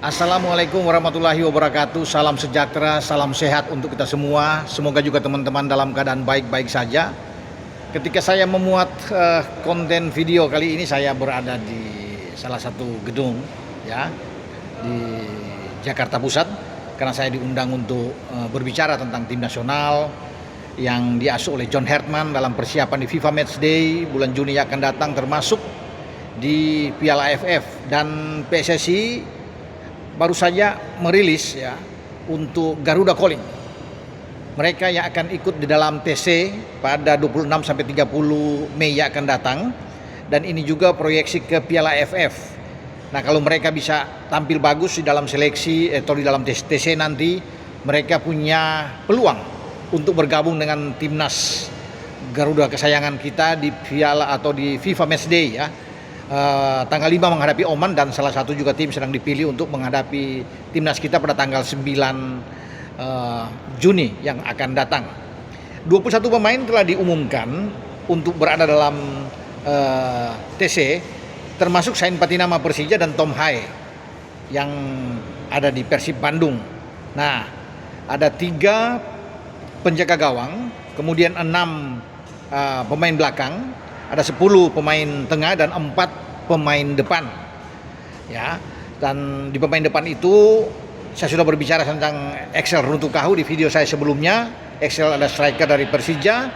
Assalamualaikum warahmatullahi wabarakatuh. Salam sejahtera, salam sehat untuk kita semua. Semoga juga teman-teman dalam keadaan baik-baik saja. Ketika saya memuat konten video kali ini, saya berada di salah satu gedung ya di Jakarta Pusat karena saya diundang untuk berbicara tentang tim nasional yang diasuh oleh John Herman dalam persiapan di FIFA Matchday bulan Juni yang akan datang, termasuk di Piala AFF. Dan PSSI baru saja merilis ya untuk Garuda Calling. Mereka yang akan ikut di dalam TC pada 26 sampai 30 Mei yang akan datang, dan ini juga proyeksi ke Piala AFF. Nah, kalau mereka bisa tampil bagus di dalam seleksi atau di dalam TC nanti, mereka punya peluang untuk bergabung dengan timnas Garuda kesayangan kita di Piala atau di FIFA Matchday ya. Tanggal 5 menghadapi Oman, dan salah satu juga tim sedang dipilih untuk menghadapi timnas kita pada tanggal 9 Juni yang akan datang. 21 pemain telah diumumkan untuk berada dalam TC, termasuk Sain Patinama Persija dan Tom Haye yang ada di Persib Bandung. Nah, ada 3 penjaga gawang, kemudian 6 pemain belakang, ada 10 pemain tengah dan 4 pemain depan ya. Dan di pemain depan itu saya sudah berbicara tentang Axel Runtukahu di video saya sebelumnya. Axel ada striker dari Persija,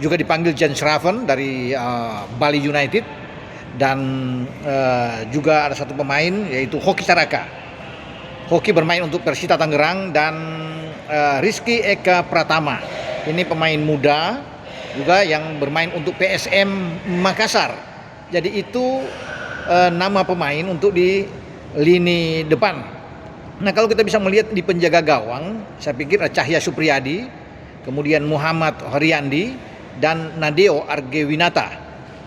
juga dipanggil Jan Schraven dari Bali United, dan juga ada satu pemain yaitu Hoki Caraka. Hoki bermain untuk Persita Tangerang, dan Rizky Eka Pratama ini pemain muda juga yang bermain untuk PSM Makassar. Jadi itu nama pemain untuk di lini depan. Nah, kalau kita bisa melihat di penjaga gawang, saya pikir Cahya Supriyadi, kemudian Muhammad Horyandi, dan Nadeo Argewinata.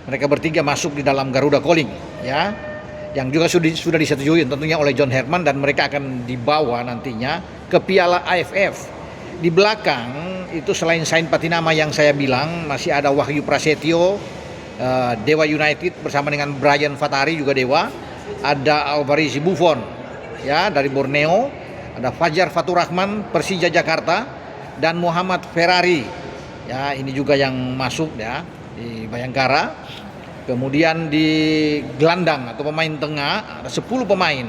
Mereka bertiga masuk di dalam Garuda Calling ya, yang juga sudah disetujui tentunya oleh John Herman, dan mereka akan dibawa nantinya ke Piala AFF. Di belakang itu selain Sain Patinama yang saya bilang, masih ada Wahyu Prasetyo, Dewa United bersama dengan Brian Fatari juga Dewa, ada Alvarizi Buffon ya dari Borneo, ada Fajar Faturrahman Persija Jakarta, dan Muhammad Ferrari ya, ini juga yang masuk ya di Bayangkara. Kemudian di gelandang atau pemain tengah ada 10 pemain.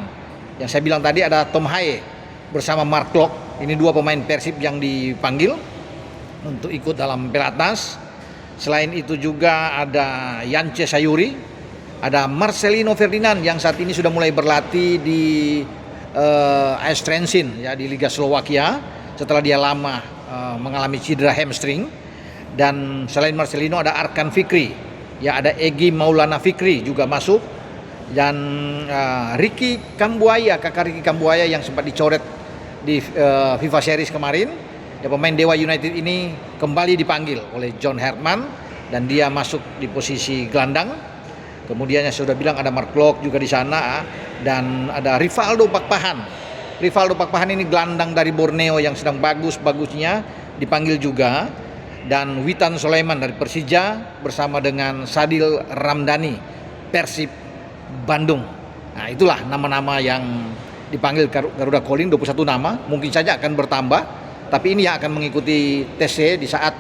Yang saya bilang tadi ada Tom Haye bersama Mark Klok. Ini 2 pemain Persib yang dipanggil untuk ikut dalam pelatnas. Selain itu juga ada Yance Sayuri, ada Marcelino Ferdinand yang saat ini sudah mulai berlatih di AS Trenčín ya di Liga Slovakia setelah dia lama mengalami cedera hamstring. Dan selain Marcelino ada Arkan Fikri, ya ada Egy Maulana Fikri juga masuk, dan Ricky Kambuaya, kakak Ricky Kambuaya yang sempat dicoret di FIFA Series kemarin. Ya, pemain Dewa United ini kembali dipanggil oleh John Herman, dan dia masuk di posisi gelandang. Kemudian yang sudah bilang ada Mark Klok juga di sana, dan ada Rivaldo Pakpahan. Rivaldo Pakpahan ini gelandang dari Borneo yang sedang bagus-bagusnya, dipanggil juga. Dan Witan Sulaiman dari Persija bersama dengan Sadil Ramdhani Persib Bandung. Nah, itulah nama-nama yang dipanggil Garuda Calling, 21 nama. Mungkin saja akan bertambah, tapi ini yang akan mengikuti TC di saat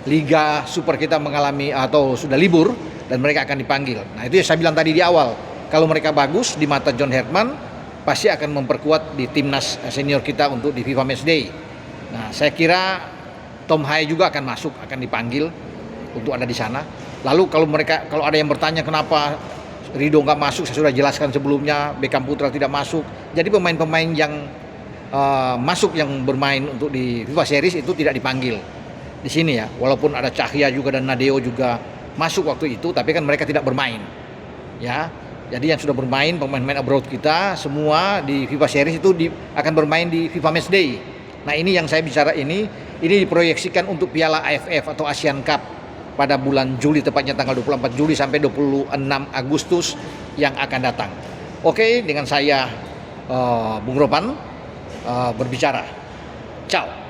Liga Super kita mengalami atau sudah libur, dan mereka akan dipanggil. Nah, itu yang saya bilang tadi di awal, kalau mereka bagus di mata John Herman, pasti akan memperkuat di timnas senior kita untuk di FIFA Matchday. Nah, saya kira Tom Haye juga akan masuk, akan dipanggil untuk ada di sana. Lalu kalau ada yang bertanya kenapa Rido nggak masuk, saya sudah jelaskan sebelumnya. Beckham Putra tidak masuk. Jadi pemain-pemain yang masuk yang bermain untuk di FIFA Series itu tidak dipanggil di sini ya. Walaupun ada Cahya juga dan Nadeo juga masuk waktu itu, tapi kan mereka tidak bermain ya. Jadi yang sudah bermain pemain-pemain abroad kita semua di FIFA Series itu akan bermain di FIFA Matchday. Nah, ini yang saya bicara ini diproyeksikan untuk Piala AFF atau Asian Cup pada bulan Juli, tepatnya tanggal 24 Juli sampai 26 Agustus yang akan datang. Oke, dengan saya Bung Ropan berbicara. Ciao.